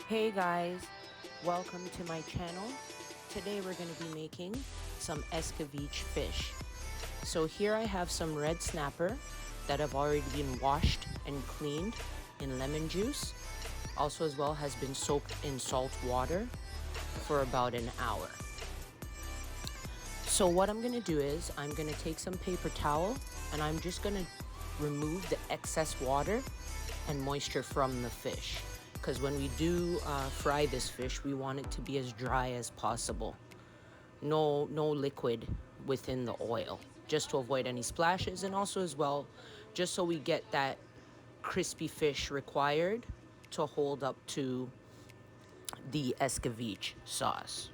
Hey guys, welcome to my channel. Today we're going to be making some Escovich fish. So here I have some red snapper that have already been washed and cleaned in lemon juice. Also as well has been soaked in salt water for about an hour. So what I'm going to do is I'm going to take some paper towel and I'm just going to remove the excess water and moisture from the fish. Because when we do fry this fish, we want it to be as dry as possible. No liquid within the oil, just to avoid any splashes, and also as well, just so we get that crispy fish required to hold up to the escovich sauce.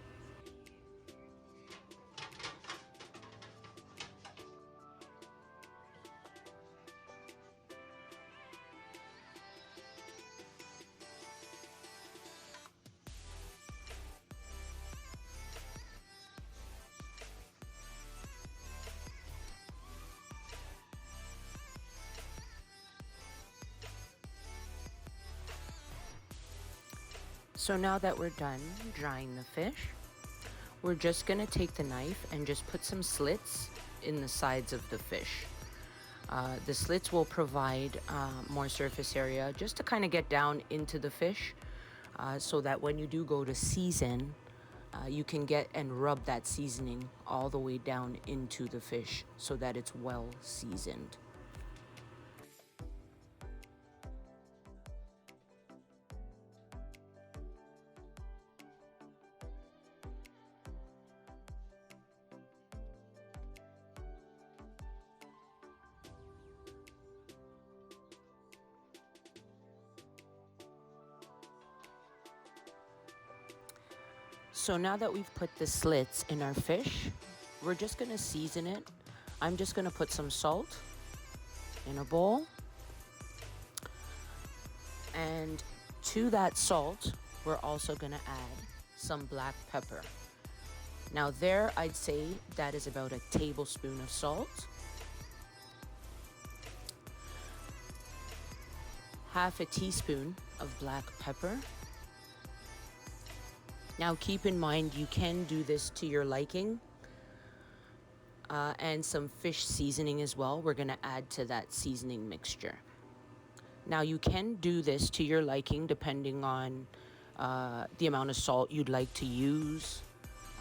So now that we're done drying the fish, we're just gonna take the knife and just put some slits in the sides of the fish. The slits will provide more surface area just to kind of get down into the fish so that when you do go to season, you can get and rub that seasoning all the way down into the fish so that it's well seasoned. So now that we've put the slits in our fish, we're just gonna season it. I'm just gonna put some salt in a bowl. And to that salt, we're also gonna add some black pepper. Now there, I'd say that is about a tablespoon of salt. Half a teaspoon of black pepper. Now keep in mind, you can do this to your liking. And some fish seasoning as well. We're gonna add to that seasoning mixture. Now you can do this to your liking depending on the amount of salt you'd like to use.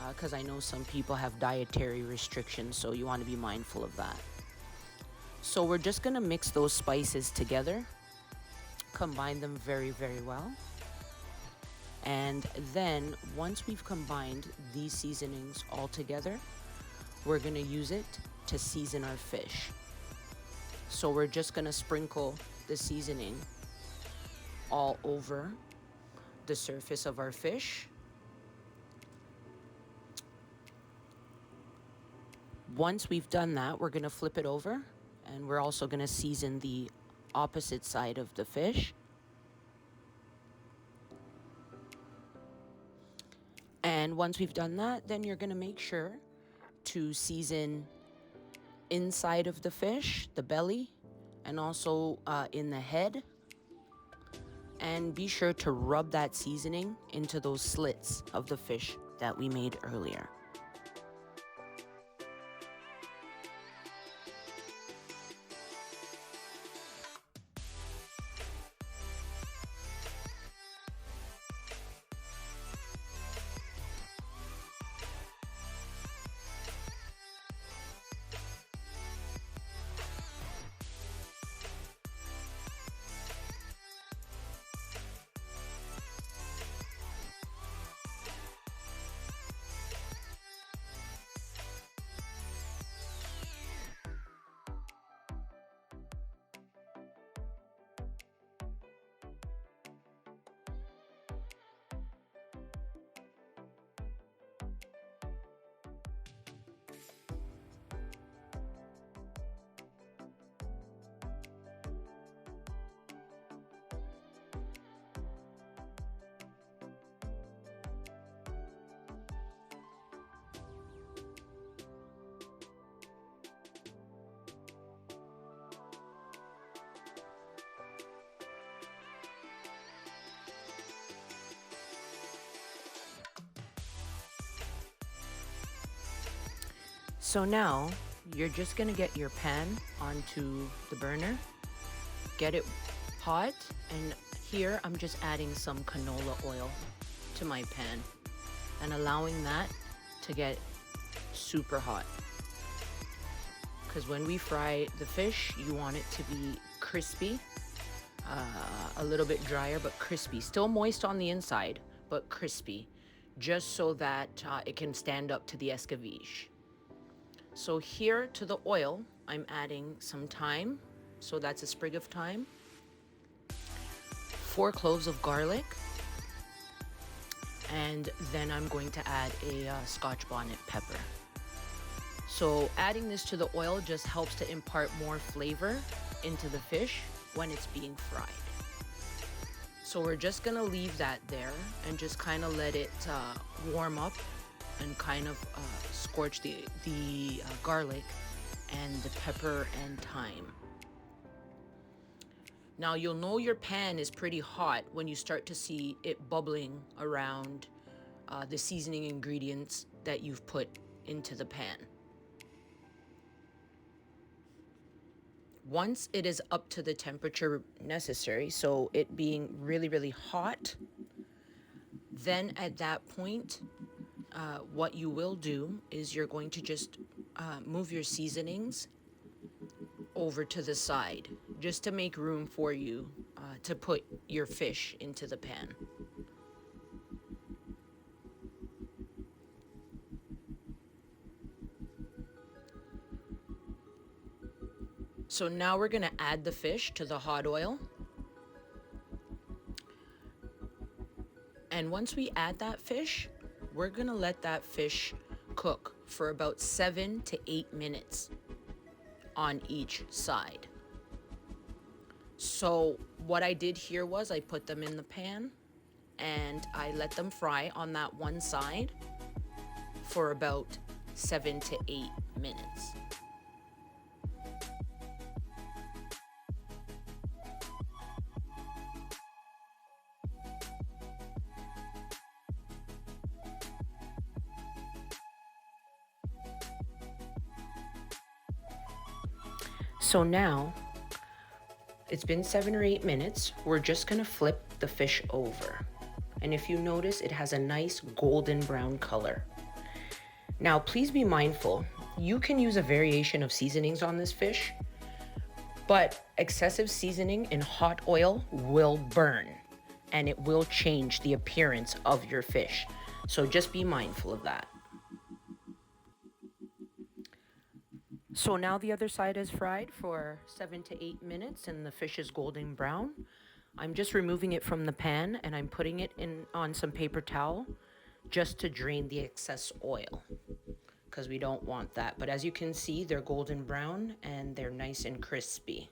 Because I know some people have dietary restrictions, so you want to be mindful of that. So we're just gonna mix those spices together. Combine them very, very well. And then once we've combined these seasonings all together, we're gonna use it to season our fish. So we're just gonna sprinkle the seasoning all over the surface of our fish. Once we've done that, we're gonna flip it over and we're also gonna season the opposite side of the fish. And once we've done that, then you're gonna make sure to season inside of the fish, the belly, and also in the head. And be sure to rub that seasoning into those slits of the fish that we made earlier. So now you're just gonna get your pan onto the burner, get it hot, and here I'm just adding some canola oil to my pan and allowing that to get super hot. Because when we fry the fish, you want it to be crispy, a little bit drier but crispy, still moist on the inside but crispy, just so that it can stand up to the escovich. So here to the oil, I'm adding some thyme, so that's a sprig of thyme, 4 cloves of garlic, and then I'm going to add a Scotch bonnet pepper. So adding this to the oil just helps to impart more flavor into the fish when it's being fried. So we're just gonna leave that there and just kind of let it warm up and kind of scorch the garlic and the pepper and thyme. Now you'll know your pan is pretty hot when you start to see it bubbling around the seasoning ingredients that you've put into the pan. Once it is up to the temperature necessary, so it being really, really hot, then at that point, what you will do is you're going to just move your seasonings over to the side, just to make room for you to put your fish into the pan. So now we're gonna add the fish to the hot oil. And once we add that fish, we're gonna let that fish cook for about 7 to 8 minutes on each side. So what I did here was I put them in the pan and I let them fry on that one side for about 7 to 8 minutes. So now, it's been 7 or 8 minutes. We're just gonna flip the fish over. And if you notice, it has a nice golden brown color. Now, please be mindful. You can use a variation of seasonings on this fish, but excessive seasoning in hot oil will burn and it will change the appearance of your fish. So just be mindful of that. So now the other side is fried for 7 to 8 minutes and the fish is golden brown. I'm just removing it from the pan and I'm putting it in on some paper towel just to drain the excess oil, because we don't want that. But as you can see, they're golden brown and they're nice and crispy.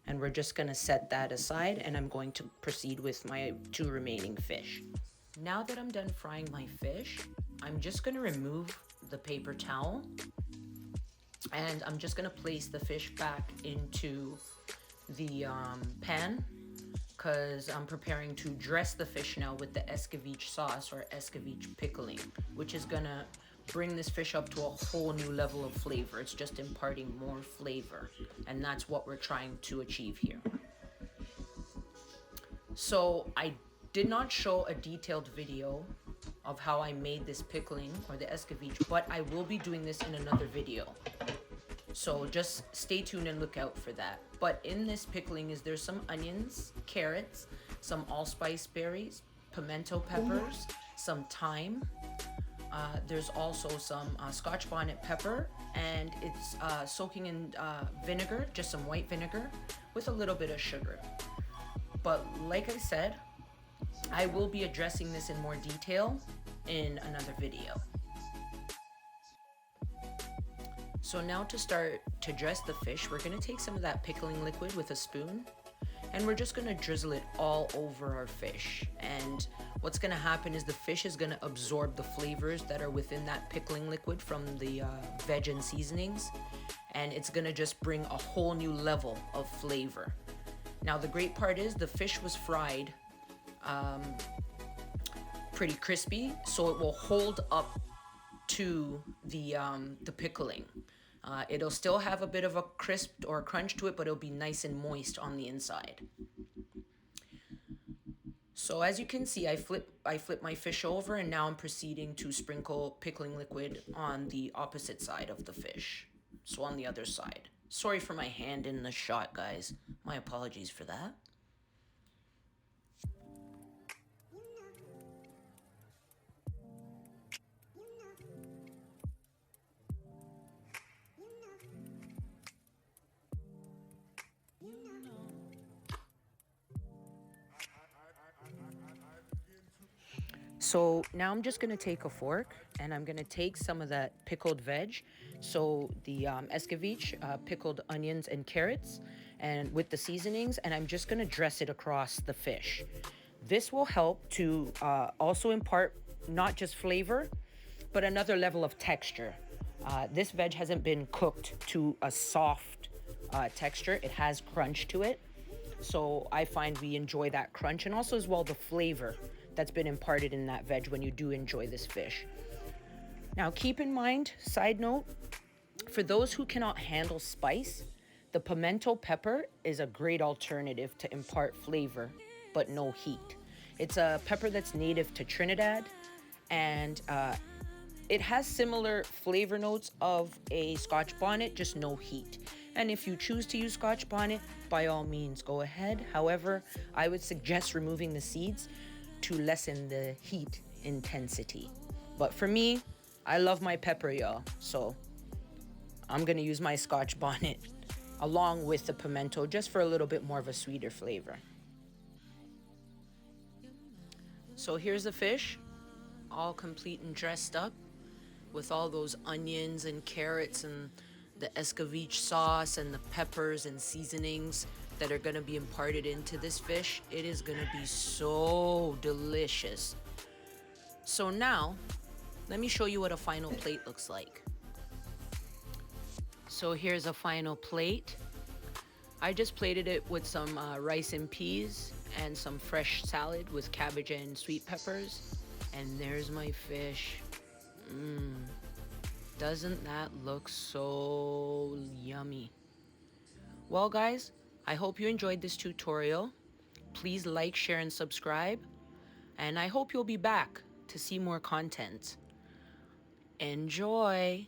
And we're just gonna set that aside and I'm going to proceed with my 2 remaining fish. Now that I'm done frying my fish, I'm just gonna remove the paper towel and I'm just gonna place the fish back into the pan, because I'm preparing to dress the fish now with the Escovich sauce or Escovich pickling, which is gonna bring this fish up to a whole new level of flavor. It's just imparting more flavor, and that's what we're trying to achieve here. So I did not show a detailed video of how I made this pickling or the Escovich, but I will be doing this in another video. So just stay tuned and look out for that. But in this pickling there's some onions, carrots, some allspice berries, pimento peppers, some thyme. There's also some Scotch bonnet pepper, and it's soaking in vinegar, just some white vinegar with a little bit of sugar. But like I said, I will be addressing this in more detail in another video. So now to start to dress the fish, we're gonna take some of that pickling liquid with a spoon and we're just gonna drizzle it all over our fish. And what's gonna happen is the fish is gonna absorb the flavors that are within that pickling liquid from the veg and seasonings, and it's gonna just bring a whole new level of flavor. Now the great part is the fish was fried pretty crispy, so it will hold up to the pickling. It'll still have a bit of a crisp or crunch to it, but it'll be nice and moist on the inside. So as you can see, I flip my fish over, and now I'm proceeding to sprinkle pickling liquid on the opposite side of the fish. So on the other side. Sorry for my hand in the shot, guys. My apologies for that. So now I'm just going to take a fork, and I'm going to take some of that pickled veg. So the escovich, pickled onions and carrots, and with the seasonings, and I'm just going to dress it across the fish. This will help to also impart not just flavor, but another level of texture. This veg hasn't been cooked to a soft texture. It has crunch to it. So I find we enjoy that crunch, and also as well the flavor that's been imparted in that veg when you do enjoy this fish. Now keep in mind, side note, for those who cannot handle spice, the pimento pepper is a great alternative to impart flavor, but no heat. It's a pepper that's native to Trinidad, and it has similar flavor notes of a Scotch bonnet, just no heat. And if you choose to use Scotch bonnet, by all means, go ahead. However, I would suggest removing the seeds to lessen the heat intensity. But for me, I love my pepper, y'all. So I'm gonna use my Scotch bonnet along with the pimento just for a little bit more of a sweeter flavor. So here's the fish, all complete and dressed up with all those onions and carrots and the escovich sauce and the peppers and seasonings that are going to be imparted into this fish. It is going to be so delicious. So now, let me show you what a final plate looks like. So here's a final plate. I just plated it with some rice and peas and some fresh salad with cabbage and sweet peppers. And there's my fish. Doesn't that look so yummy? Well, guys, I hope you enjoyed this tutorial. Please like, share, and subscribe. And I hope you'll be back to see more content. Enjoy!